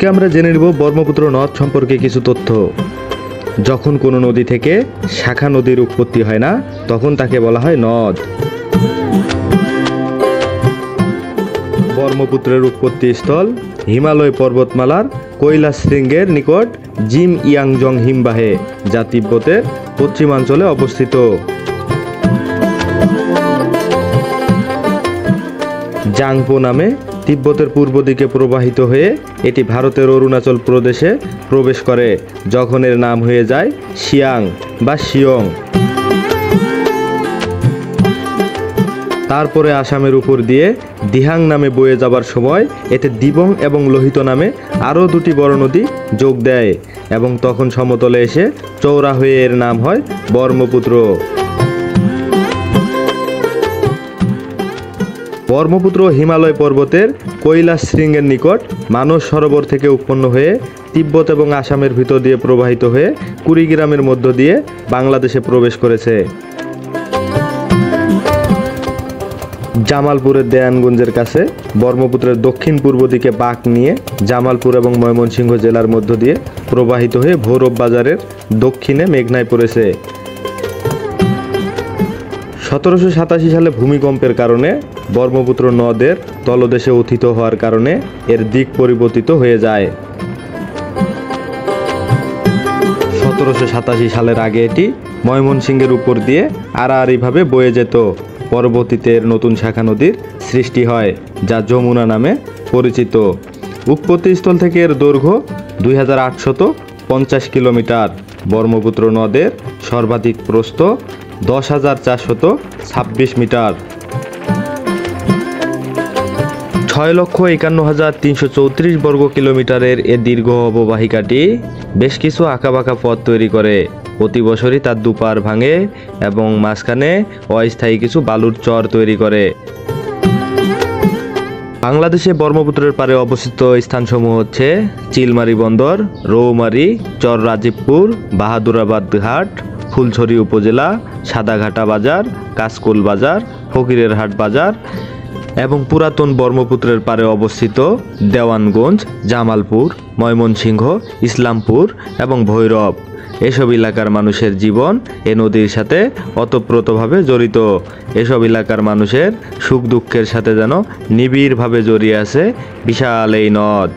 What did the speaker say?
আজকে আমরা জেনে নেব ব্রহ্মপুত্র নদ সম্পর্কে কিছু তথ্য। যখন কোনো নদী থেকে শাখা নদীর উৎপত্তি হয় না, তখন তাকে বলা হয় নদ। ব্রহ্মপুত্রের উৎপত্তি স্থল হিমালয় পর্বতমালার কৈলাস শৃঙ্গের নিকট জিম ইয়াংজং হিমবাহে, যা তিব্বতের পশ্চিমাঞ্চলে অবস্থিত। জাংপো নামে তিব্বতের পূর্ব দিকে প্রবাহিত হয়ে এটি ভারতের অরুণাচল প্রদেশে প্রবেশ করে, যখন এর নাম হয়ে যায় সিয়াং বা শিয়ং। তারপরে আসামের উপর দিয়ে দিহাং নামে বয়ে যাবার সময় এতে দিবং এবং লোহিত নামে আরও দুটি বড় নদী যোগ দেয় এবং তখন সমতলে এসে চৌড়া হয়ে এর নাম হয় ব্রহ্মপুত্র। ব্রহ্মপুত্র হিমালয় পর্বতের কৈলাস শৃঙ্গের নিকট মানস সরোবর থেকে উৎপন্ন হয়ে তিব্বত এবং আসামের ভিতর দিয়ে প্রবাহিত হয়ে কুড়িগ্রামের মধ্য দিয়ে বাংলাদেশে প্রবেশ করেছে। জামালপুরের দেয়ানগঞ্জের কাছে ব্রহ্মপুত্রের দক্ষিণ পূর্ব দিকে বাঁক নিয়ে জামালপুর এবং ময়মনসিংহ জেলার মধ্য দিয়ে প্রবাহিত হয়ে ভৈরব বাজারের দক্ষিণে মেঘনায় পড়েছে। 1787 সালে ভূমিকম্পের কারণে ব্রহ্মপুত্র নদের তলদেশে উত্থিত হওয়ার কারণে এর দিক পরিবর্তিত হয়ে যায়। 1787 সালের আগে এটি ময়মনসিংহের উপর দিয়ে আড়াআড়িভাবে বয়ে যেত। পরবর্তীতে এর নতুন শাখা নদীর সৃষ্টি হয়, যা যমুনা নামে পরিচিত। উৎপত্তিস্থল থেকে এর দৈর্ঘ্য 2850 কিলোমিটার। ব্রহ্মপুত্র নদের সর্বাধিক প্রস্থ 10,426 মিটার। 6,51,334 বর্গ কিলোমিটারের এ দীর্ঘ অববাহিকাটি বেশ কিছু আঁকাবাঁকা পথ তৈরি করে। প্রতি বছরই তার দুপার ভাঙে এবং মাঝখানে অস্থায়ী কিছু বালুর চর তৈরি করে। বাংলাদেশে ব্রহ্মপুত্রের পারে অবস্থিত স্থানসমূহ হচ্ছে চিলমারী বন্দর, রৌমারী, চর রাজীবপুর, বাহাদুরাবাদ ঘাট, ফুলছড়ি উপজেলা, সাদাঘাটা বাজার, কাশকুল বাজার, ফকিরের হাট বাজার এবং পুরাতন ব্রহ্মপুত্রের পারে অবস্থিত দেওয়ানগঞ্জ, জামালপুর, ময়মনসিংহ, ইসলামপুর এবং ভৈরব। এসব এলাকার মানুষের জীবন এ নদীর সাথে ওতপ্রোতভাবে জড়িত। এসব এলাকার মানুষের সুখ দুঃখের সাথে যেন নিবিড়ভাবে জড়িয়ে আছে বিশাল এই নদ।